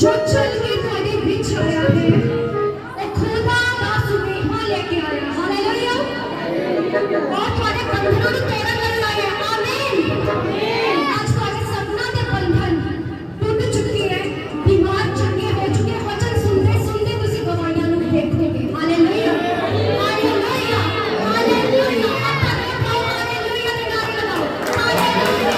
जो चल के ਤੁਹਾਡੇ ਵਿੱਚ ਆਇਆ है ਉਹ ਖੁਦਾ ਦਾ ਸੁਨੇਹਾ ਲੈ ਕੇ ਆਇਆ ਹਾਲੇਲੂਇਆ और ਤੁਹਾਡੇ ਬੰਧਨਾਂ ਨੂੰ ਤੋੜਨ ਲਈ ਆਇਆ ਆਮੀਨ आज ਤੁਹਾਡੇ ਸਪਨਾ ਦੇ ਬੰਧਨ ਟੁੱਟ ਚੁੱਕੇ ਹੈ बीमार चंगे हो चुके वचन सुनते सुनते ਤੁਸੀਂ ਗਵਾਈਆਂ ਨੂੰ ਦੇਖੋਗੇ ਹਾਲੇਲੂਇਆ हालेलुया हालेलुया हालेलुया ਦੇ ਨਾਮ ਲਗਾਓ हालेलुया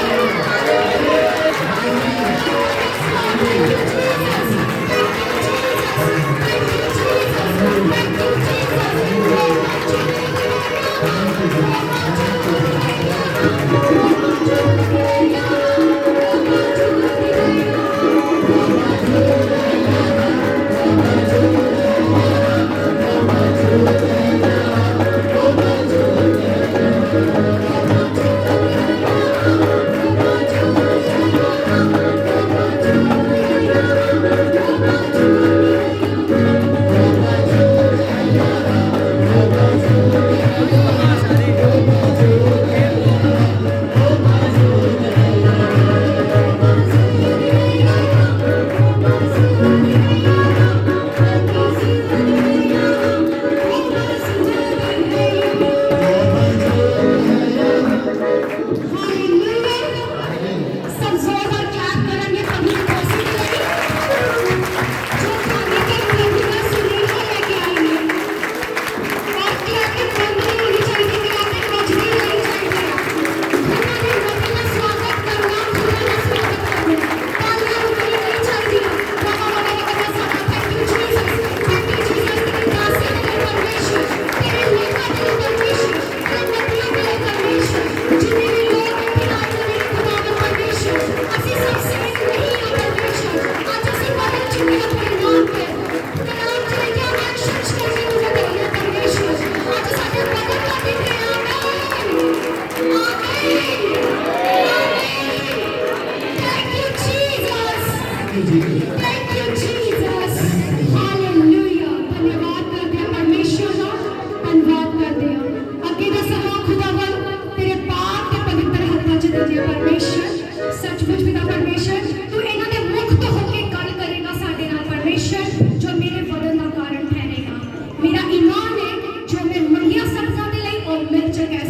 Vamos a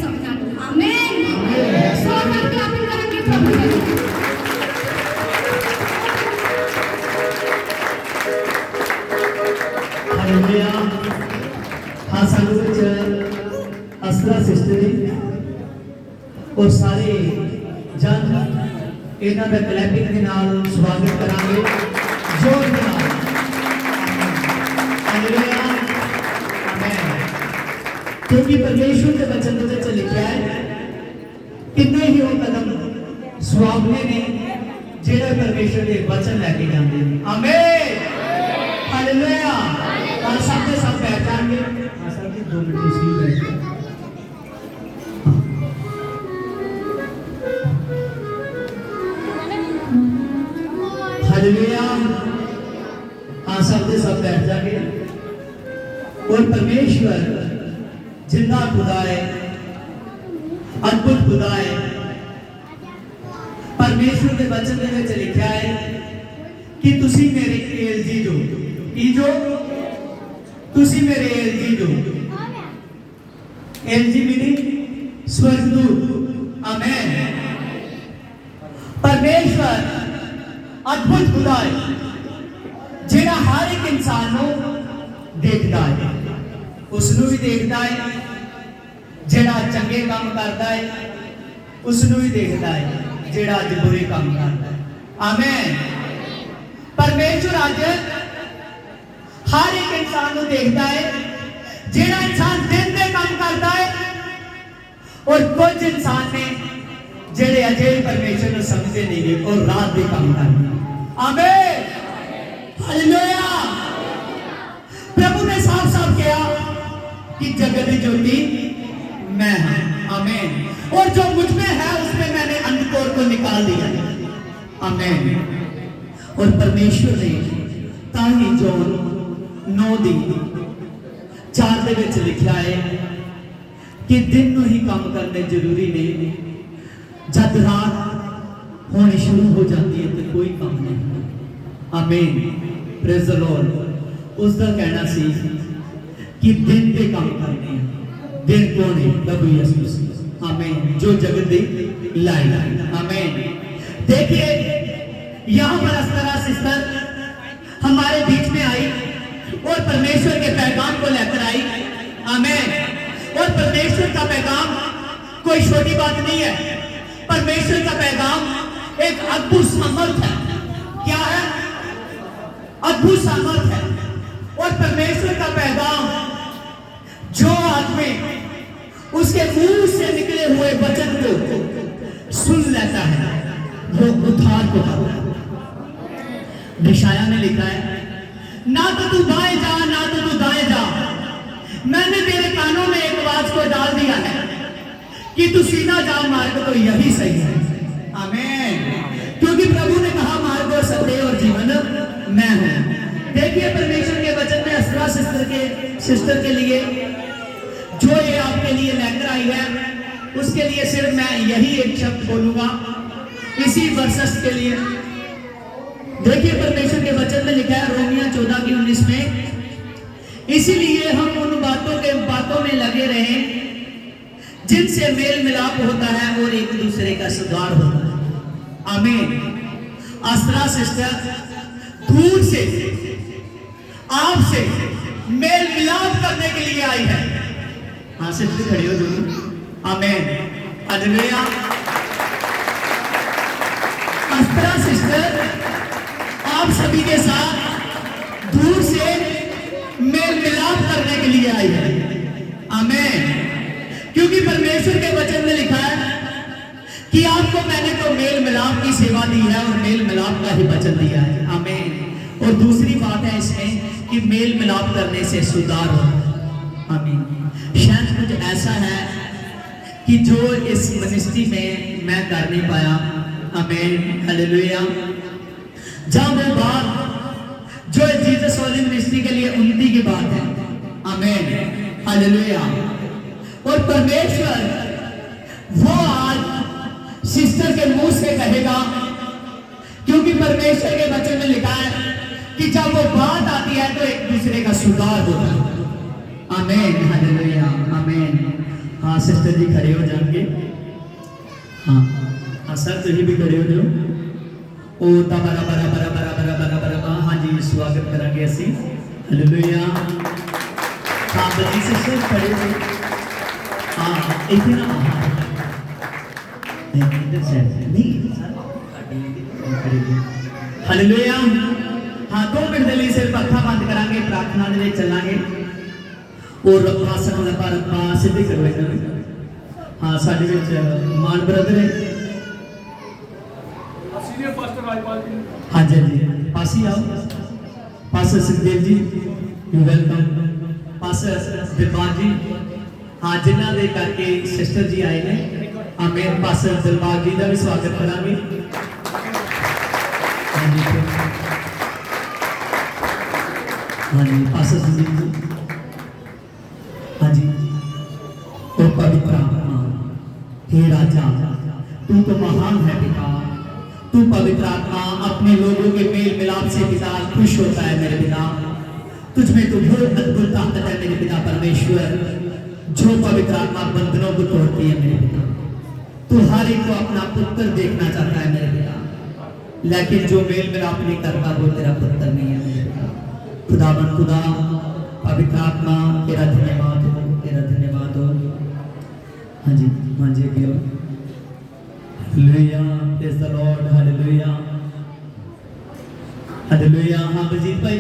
सबका। आमीन। सो करके आमीन करेंगे प्रभु के लिए। हालेलुया। हाँ सानू असरा सिस्टर और सारे जन इन्हां दा क्लैपिंग दे नाल स्वागत करांगे जोर दे नाल। हालेलुया। आमीन। क्योंकि परमेश्वर के वचन दे विच लिखिया है किन्ने ही वो कदम सुहावने ने जेड़ा परमेश्वर के वचन लैके जांदे ने। आमीन। हालेलुया। और सब के सब बैठ जाएंगे। सब जी 2 मिनट इसलिए बैठ जाएं। हालेलुया। हाँ सब के सब बैठ जाएंगे। और परमेश्वर जिंदा खुदा है, अद्भुत खुदा है। परमेश्वर के वचन में लिखा है कि तुसी मेरे एलजी जो तुसी मेरे एलजी जो एलजी मीनिंग स्वर्गदूत। आमीन। परमेश्वर अद्भुत खुदा है जेड़ा हर एक इंसान को देखता है, उसनों भी देखता है, जेड़ा चंगे काम करता है उसनों भी देखता है, जेड़ा अज बुरे काम करता है। आमीन। परमेश्वर आज हर एक इंसान को देखता है, जेड़ा इंसान दिन में काम करता है और कुछ इंसान ने जेड़े अजे परमेश्वर को समझते नहीं गए और रात में काम करते हैं। आमीन। हालेलुया। प्रभु ने साफ साफ किया कि जगत की ज्योति मैं हूं। आमीन। और जो मुझ में है उसमें मैंने अंधकार को निकाल दिया। आमीन। और परमेश्वर ने ताही जोन 9:4 दे विच लिखा है कि दिन में ही काम करने जरूरी नहीं, जब रात होनी शुरू हो जाती है तो कोई काम नहीं। आमीन। Praise the Lord. उसका कहना सी कि दिन के काम करने हैं। दिन कौन है? प्रभु यीशु मसीह। आमीन। जो जगत दी लाई। आमीन। देखिए यहाँ पर अस्करा सिस्टर हमारे बीच में आई और परमेश्वर के पैगाम को लेकर आई। आमीन। और परमेश्वर का पैगाम कोई छोटी बात नहीं है। परमेश्वर का पैगाम एक अद्भुत सामर्थ है। क्या है? अद्भुत सामर्थ है। और परमेश्वर का पैगाम जो आदमी उसके मुंह से निकले हुए वचन को सुन लेता है वो उद्धार को पाता है। यशायाह ने लिखा है, ना तो तू बाएं जा ना तो तू दाएं जा, मैंने तेरे कानों में एक आवाज को डाल दिया है कि तू सीधा जा मार्ग तो यही सही है। आमीन। क्योंकि प्रभु ने कहा मार्ग और सत्य और जीवन मैं हूं। देखिए परमेश्वर के वचन में अस्रा सिस्टर के लिए जो ये आपके लिए लेकर आई है उसके लिए सिर्फ मैं यही एक शब्द बोलूंगा इसी वर्षस के लिए। देखिए परमेश्वर के वचन में लिखा है रोमिया 14:19 में, इसीलिए हम उन बातों में लगे रहे जिनसे मेल मिलाप होता है और एक दूसरे का सुधार होता है। आमीन। अस्रा सिस्टर दूर से आपसे मेल मिलाप करने के लिए आई है। हाँ सिस्टर खड़ी हो जरूर। आमीन। हालेलुया। अस्रा सिस्टर आप सभी के साथ दूर से मेल मिलाप करने के लिए आई है। आमीन। क्योंकि परमेश्वर के वचन में लिखा है कि आपको मैंने तो मेल मिलाप की सेवा दी है और मेल मिलाप का ही वचन दिया है। आमीन। और दूसरी बात है इसमें कि मेल मिलाप करने से सुधार होता है। आमीन। शायद कुछ ऐसा है कि जो इस मिनिस्ट्री में मैं कर नहीं पाया। आमीन। हालेलुया। जब वो बात जो जीसस वाली मिनिस्ट्री के लिए उन्नति की बात है। आमीन। हालेलुया। और परमेश्वर वो आज सिस्टर के मुंह से कहेगा, क्योंकि परमेश्वर के वचन में लिखा है कि जब वो बात आती है तो एक दूसरे का सुधार होता है। आमीन। हालेलुया। आमीन। हाँ सिस्टर जी खड़े हो जाएंगे। हाँ हाँ सर तुम भी खड़े हो जाओ। ओ ता बरा बरा बरा बरा बरा बरा बरा बरा। हाँ जी स्वागत करांगे असी। हालेलुया। हाँ बजी सिस्टर खड़े हो। हाँ इधर ना इधर से नहीं सर खड़े हो। हालेलुया। हाँ 2 मिनट के लिए सिर्फ अखा बंद करांगे प्रार्थना दे विच चलांगे और आसन दा पर सिद्धि करो इन्हां। हाँ साडे विच मान ब्रदर है। Senior pastor Rajpal ji. हाँ जी जी पासी आओ। Pastor Sukhdev ji you welcome. Pastor Dilbag ji हाँ जिन्हों दे करके सिस्टर जी आए ने आमेन। पास्टर दिलबाग जी का भी स्वागत करांगे। हाँ जी हाँ जी पास्टर सुखदेव जी। हाँ जी ओ पवित्र आत्मा हे राजा तू तो महान है पिता। तू पवित्र आत्मा अपने लोगों के मेल मिलाप से पिता खुश होता है मेरे पिता। तुझ में तो बहुत अद्भुत ताकत है मेरे पिता परमेश्वर। जो पवित्र आत्मा बंधनों को तोड़ती है मेरे पिता। तू हर एक को अपना पुत्र देखना चाहता है मेरे पिता, लेकिन जो मेल मिलाप नहीं करता वो तेरा पुत्र नहीं है मेरे पिता। खुदावन खुदा पवित्र आत्मा तेरा धन्यवाद हो, तेरा धन्यवाद हो। हाँ जी हाँ जी अगे hallelujah praise the Lord hallelujah hallelujah. हाँ बलजीत भाई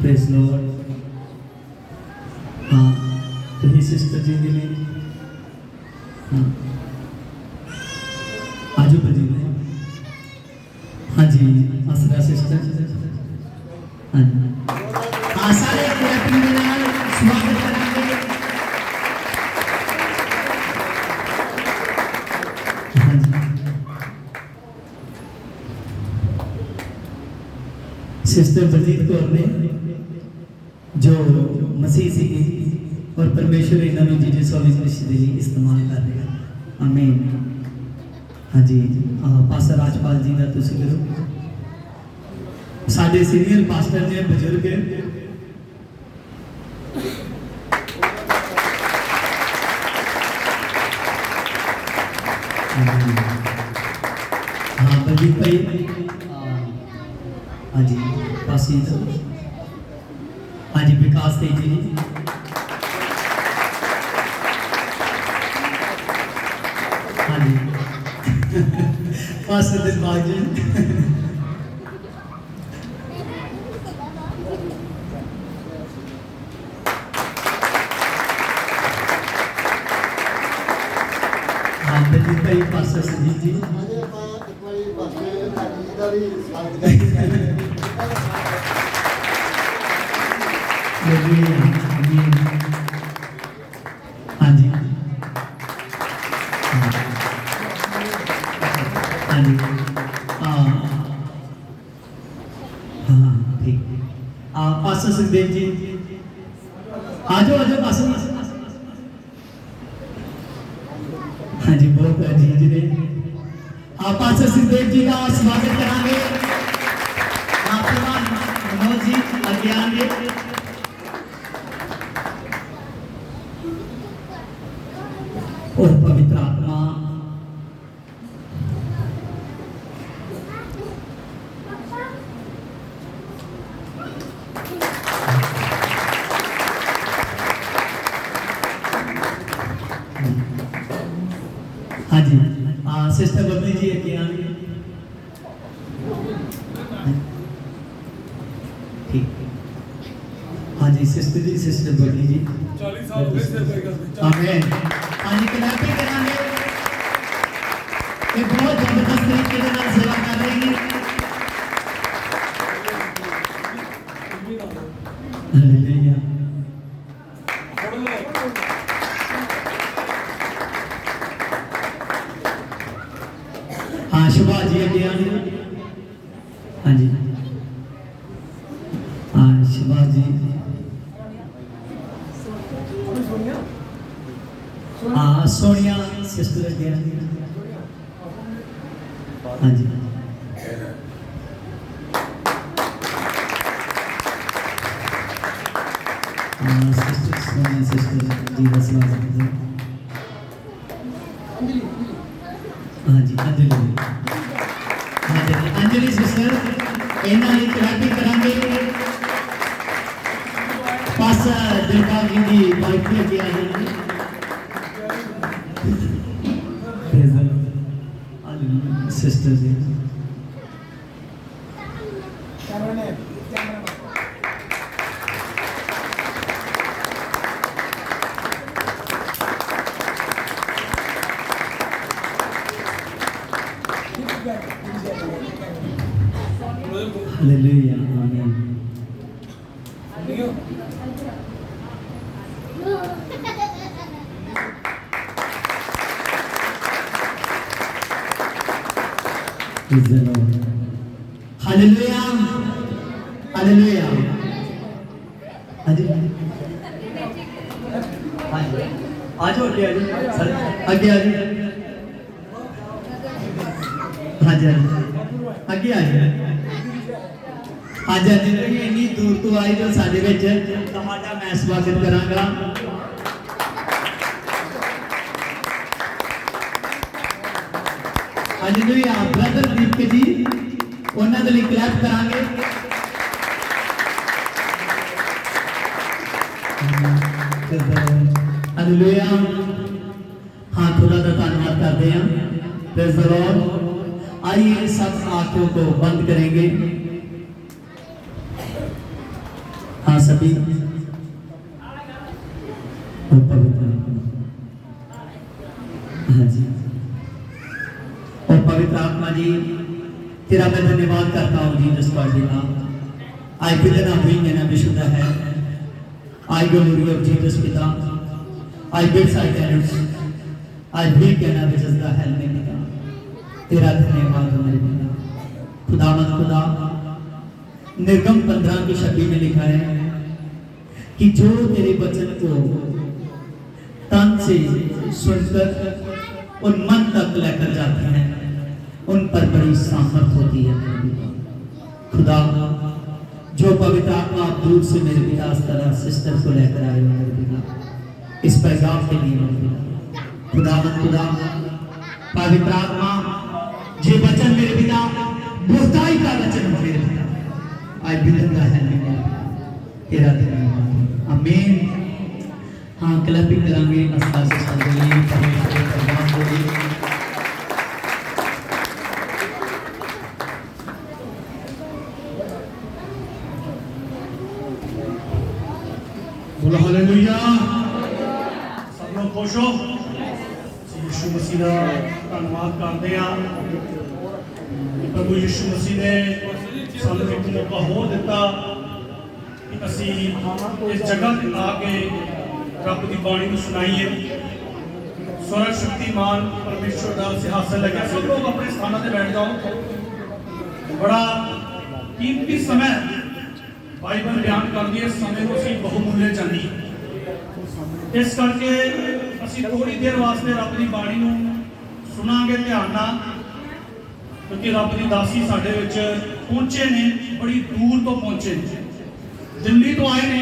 प्रेज लॉर्ड। हाँ तुम सिस्टर जी के लिए हाँ आजो बलजीत भाई। हाँ जी आसरा सिस्टर हाँ हाँ सारे क्लैपिंग के नाल स्वागत करेंगे। हाँ जी सिस्टर बलजीत कौर ने जो मसीह सी और परमेश्वर इन्होंने जीजे स्वामी मसीह जी इस्तेमाल कर रहे हैं आमीन। हाँ जी पास्टर राजपाल जी का तुसी करो। साडे सीनियर पास्टर जी बुजुर्ग हाँ बलजीत भाई। हाँ जी पासी हाँ जी विकास तेजी जी। हाँ जी पास्टर दिलबाग जी। हाँ बलजीत भाई पास्टर संजीव जी। हाँ जी हाँ जी हाँ ठीक पास्टर सुखदेव जी आ जाओ पास्टर। हाँ जी बहुत जी जी ने पास्टर सुखदेव जी का स्वागत करांगे। मनोज जी आगे आएंगे। और पवित्र आत्मा हाँ जी सिस्टर बबली जी आगे आएंगे। ठीक हाँ जी सिस्टर जी सिस्टर बबली जी 40 साल हो गए से आमीन। हाँ जी क्लैपिंग करांगे। ये बहुत जबरदस्त तरीके के नाल सेवा कर रही है। हालेलुया। हाँ शुभा जी आगे आएंगे। हाँ जी हाँ शुभा जी। हाँ सोनिया सिस्टर आगे आएंगे। हाँ जी सोनिया सिस्टर जी का स्वागत है। हाँ जी अंजलि, हाँ जी अंजलि सिस्टर इन्हां दी क्लैपिंग करांगे। पास दिलबाग जी दी वाइफ लेके आ जाएंगे। सिस्टर जी हालेलुया आमीन। Praise the Lord. Hallelujah. Hallelujah. आज आगे सर आगे हाँ जी आगे आज इन्नी दूर तो आई जो साडे विच तुहाडा मैं स्वागत करांगा। हालेलुया ब्रदर दीपक जी उन्हां दे लई क्लैप करांगे। हालेलुया हाँ थोड़ा सा धन्यवाद करते हैं। Praise the Lord. आइए सब आंखों को बंद करेंगे। हाँ सभी पवित्र हाँ जी और पवित्र आत्मा जी तेरा मैं धन्यवाद करता हूँ जीसस गॉड दी नाम। आई बिलीव ना वी ना विशुद्ध है। आई ग्लोरी ऑफ जीसस पिता। आई बिड साइलेंस। आई भी कहना विच इज द हेल में पिता। तेरा धन्यवाद हो मेरे पिता। खुदावंद खुदा निर्गम 15 की 26 में लिखा है कि जो तेरे वचन को तन से सुनकर और मन तक लेकर जाते हैं उन पर बड़ी सामर्थ होती है। खुदा जो पवित्र आत्मा आप दूर से मेरे पिता इस तरह सिस्टर को लेकर आए हो मेरे पिता इस पैगाम के लिए मेरे पिता खुदावंद खुदा पवित्र आत्मा जे वचन मेरे पिता बुराई का वचन हो मेरे पिता आई बिलीव है तेरा धन्यवाद आमीन। हाँ क्लैपिंग करांगे अस्ताद से संजली परमेश्वर पैगाम बोली। बोलो हालेलुया। सब लोग खुश हो। यीशु मसीह का धन्यवाद करते हैं। प्रभु यीशु मसीह ने सानू एक मौका होर दिता कि असी इस जगह ते आके रब की बाणी को सुनाइए। स्वर्ग शक्तिमान परमेश्वर का सिंहासन लगे। सब लोग अपने स्थानों से बैठ जाओ। बड़ा कीमती समय बाइबल बयान करती है समय को असी बहुमूल्य जानी। इस करके असी थोड़ी देर वास्ते रब की बाणी को सुनांगे ध्यान नाल क्योंकि रब की दासी साडे विच पहुंचे ने बड़ी दूर तो पहुंचे दिल्ली तो आए ने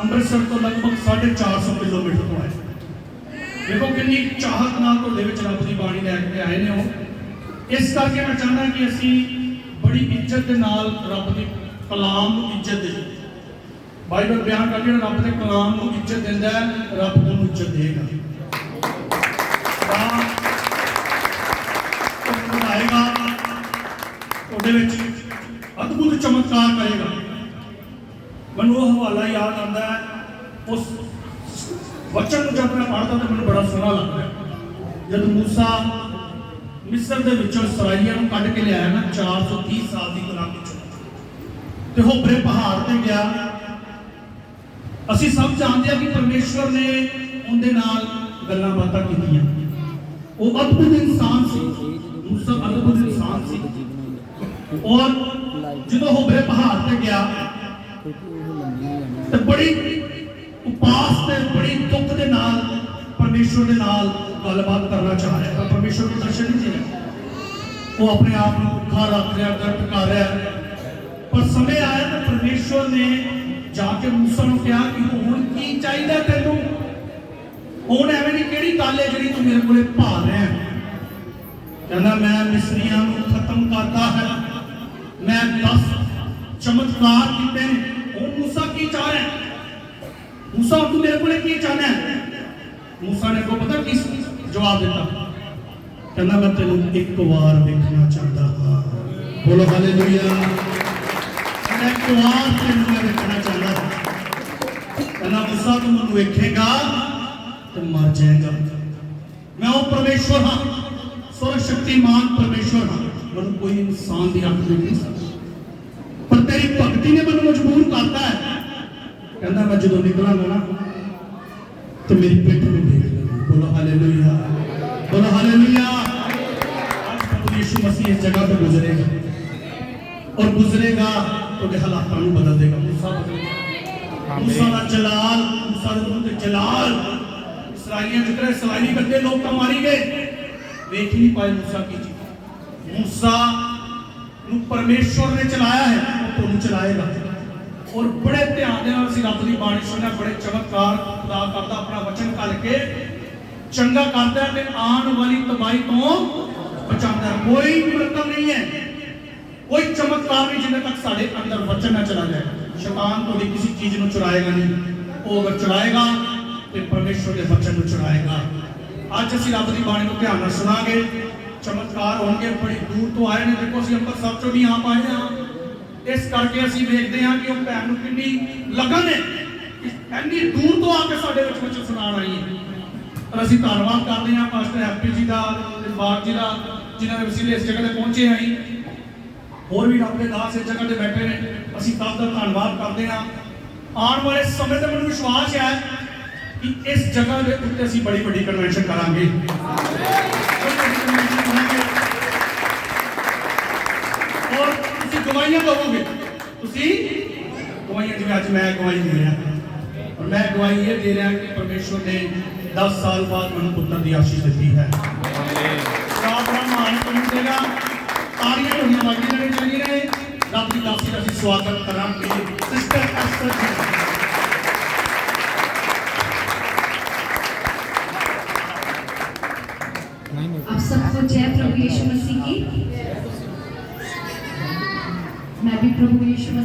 अमृतसर तो लगभग 450 किलोमीटर तो आए। देखो कितनी चाहत नाल तुहाडे विच रब की बाणी लैके आए ने हो। इस करके मैं चाहना कि असी बड़ी इज्जत दे नाल रब की कलाम को इज्जत दे। बाइबल बयान करती है रब के कलाम को इज्जत देता है रब तुहानू इज्जत देगा। आएगा अद्भुत चमत्कार करेगा। मैं वो हवाला याद आता है उस वचन को जब मैं पढ़ता तो मैं बड़ा सोहना लगता है। जब मूसा मिस्र के विचों इसराइलियों को कढ़ के लिया ना 430 साल की गुलामी ते होबरे पहाड़ ते गया। असी सब जानते हैं कि परमेश्वर ने उनके नाल गल्लां बातां कीतियां। वो अद्भुत इंसान सी। मूसा अद्भुत इंसान सी और जो होबरे पहाड़ ते गया तो बड़ी उपास ते बड़ी दुख दे नाल परमेश्वर दे नाल गलबात करना चाह रहा है पर परमेश्वर को दर्शन नहीं दे रहा। वो अपने आप को भुखा रख रहा दर्द कर रहा है पर समय आया तो परमेश्वर ने जाके मूसा को कहा कि हुण की ਹੁਣ ਐਵੇਂ ਦੀ ਕਿਹੜੀ ਗੱਲ ਹੈ ਜਿਹੜੀ ਤੂੰ ਮੇਰੇ ਕੋਲੇ ਭਾਲ ਰਿਹਾ ਹੈ? ਕਹਿੰਦਾ ਮੈਂ ਮਿਸਰੀਆਂ ਨੂੰ ਖਤਮ ਕਰਦਾ ਹੈ, ਮੈਂ 10 ਚਮਤਕਾਰ ਕੀਤੇ ਨੇ। ਹੁਣ ਮੂਸਾ ਕੀ ਚਾਹ ਰਿਹਾ ਹੈ? ਮੂਸਾ ਤੂੰ ਮੇਰੇ ਕੋਲੇ ਕੀ ਚਾਹਨਾ ਹੈ? ਮੂਸਾ ਨੇ ਕੋ ਪਤਾ ਕੀ ਜਵਾਬ ਦਿੱਤਾ? ਕਹਿੰਦਾ ਮੈਂ ਤੈਨੂੰ ਇੱਕ ਵਾਰ ਵੇਖਣਾ ਚਾਹੁੰਦਾ ਹਾਂ। ਬੋਲੋ ਹਾਲੇਲੂਇਆ। ਮੈਂ ਇੱਕ ਵਾਰ ਤੈਨੂੰ ਮੈਂ ਵੇਖਣਾ ਚਾਹੁੰਦਾ ਹਾਂ। ਕਹਿੰਦਾ ਮੂਸਾ ਤੂੰ ਮੈਨੂੰ ਵੇਖੇਗਾ ਤੇ ਮਰ ਜਾਏਗਾ। ਮੈਂ ਉਹ ਪਰਮੇਸ਼ਵਰ ਹਾਂ, ਸਰਵ ਸ਼ਕਤੀਮਾਨ ਪਰਮੇਸ਼ਵਰ ਹਾਂ, ਮੈਨੂੰ ਕੋਈ ਇਨਸਾਨ ਦੀ ਅੱਖ ਨਹੀਂ ਸਕਦੀ, ਪਰ ਤੇਰੀ ਭਗਤੀ ਨੇ ਮੈਨੂੰ ਮਜਬੂਰ ਕਰਤਾ ਹੈ। ਕਹਿੰਦਾ ਮੈਂ ਜਦੋਂ ਨਿਕਲਾਂਗਾ ਨਾ ਤੇ ਮੇਰੀ ਪਿੱਠ ਨੂੰ ਦੇਖ ਲੈਣਾ। ਬੋਲੋ ਹਾਲੇਲੂਇਆ, ਬੋਲੋ ਹਾਲੇਲੂਇਆ। आज प्रभु यीशु मसीह इस जगह पे गुजरेगा और गुजरेगा तो हालातों को बदल देगा। मूसा बदल गया। मूसा का जलाल, मूसा का जलाल इसराइलियां जितने इसराइली बंदे लोग तो मारी गए, देख नहीं पाए मूसा की चीज। मूसा ਨੂੰ परमेश्वर ने चलाया है, वो ਤੁਹਾਨੂੰ चलाएगा। और बड़े ध्यान ਦੇ ਨਾਲ ਅਸੀਂ ਰੱਬ ਦੀ ਬਾਣੀ ਸੁਣਨਾ, ਬੜੇ ਚਮਤਕਾਰ ਖੁਦਾ ਕਰਦਾ ਆਪਣਾ ਵਚਨ ਕਰਕੇ ਚੰਗਾ ਕਰਦਾ ਹੈ ਤੇ ਆਉਣ ਵਾਲੀ ਤਬਾਹੀ ਤੋਂ ਬਚਾਉਂਦਾ ਹੈ। ਕੋਈ ਮਰਕਮ ਨਹੀਂ ਹੈ, ਕੋਈ ਚਮਤਕਾਰ ਨਹੀਂ ਜਿੰਨੇ ਤੱਕ ਸਾਡੇ ਅੰਦਰ ਵਚਨ ਨਾ ਚਲਾ ਜਾਏ। ਸ਼ੈਤਾਨ ਤੁਹਾਡੀ ਕਿਸੇ ਚੀਜ਼ ਨੂੰ ਚੁਰਾਏਗਾ ਨਹੀਂ, ਉਹ ਅਗਰ ਚੁਰਾਏਗਾ ਤੇ ਪਰਮੇਸ਼ਵਰ ਦੇ ਵਚਨ ਨੂੰ ਚੁਰਾਏਗਾ। ਅੱਜ ਅਸੀਂ ਰੱਬ ਦੀ ਬਾਣੀ ਨੂੰ ਧਿਆਨ ਨਾਲ ਸੁਣਾਂਗੇ। ਚਮਤਕਾਰ ਹੋਣਗੇ, ਬੜੀ ਦੂਰ ਤੋਂ ਆਏ ਨੇ। ਦੇਖੋ ਅਸੀਂ ਅੰਮ੍ਰਿਤਸਰ ਚੋਂ ਵੀ ਆਪ ਆਏ ਹਾਂ, ਇਸ ਕਰਕੇ ਅਸੀਂ ਵੇਖਦੇ ਹਾਂ ਕਿ ਉਹ ਭੈਣ ਨੂੰ ਕਿੰਨੀ ਲਗਨ ਹੈ, ਇੰਨੀ ਦੂਰ ਤੋਂ ਆ ਕੇ ਸਾਡੇ ਵਿੱਚ ਵਚਨ ਸੁਣਾਉਣ ਆਈ ਹੈ। ਪਰ ਅਸੀਂ ਧੰਨਵਾਦ ਕਰਦੇ ਹਾਂ ਪਾਸਟਰ ਹੈਪੀ ਜੀ ਦਾ, ਦਿਲਬਾਗ ਜੀ ਦਾ, ਜਿਨ੍ਹਾਂ ਦੇ ਵਸੀਲੇ ਇਸ ਜਗ੍ਹਾ ਤੇ ਪਹੁੰਚੇ ਹਾਂ। ਹੋਰ ਵੀ ਰੱਬ ਦੇ ਦਾਸ ਇਸ ਜਗ੍ਹਾ ਤੇ ਬੈਠੇ ਨੇ, ਅਸੀਂ ਸਭ ਦਾ ਧੰਨਵਾਦ ਕਰਦੇ ਹਾਂ। ਆਉਣ ਵਾਲੇ ਸਮੇਂ ਤੇ ਮੈਨੂੰ ਵਿਸ਼ਵਾਸ ਹੈ ਕਿ ਇਸ ਜਗ੍ਹਾ ਦੇ ਉੱਤੇ ਅਸੀਂ ਬੜੀ ਵੱਡੀ ਕਨਵੈਨਸ਼ਨ ਕਰਾਂਗੇ। और तुसी गवाहियां दोगे, तुसी गवाहियां, जिवें अज मैं गवाही दे रहा, और मैं गवाही ये दे रहा कि परमेश्वर ने 10 साल बाद मैंने पुत्र की आशीष दी है। महान तुम देगा, तालियां होनी वाजी रहनी चाहिए। रब की दासी का स्वागत करांगे सिस्टर एस्टर जी। आप सबको जय प्रभु यीशु मसीह की। मैं भी प्रभु यीशु मसीह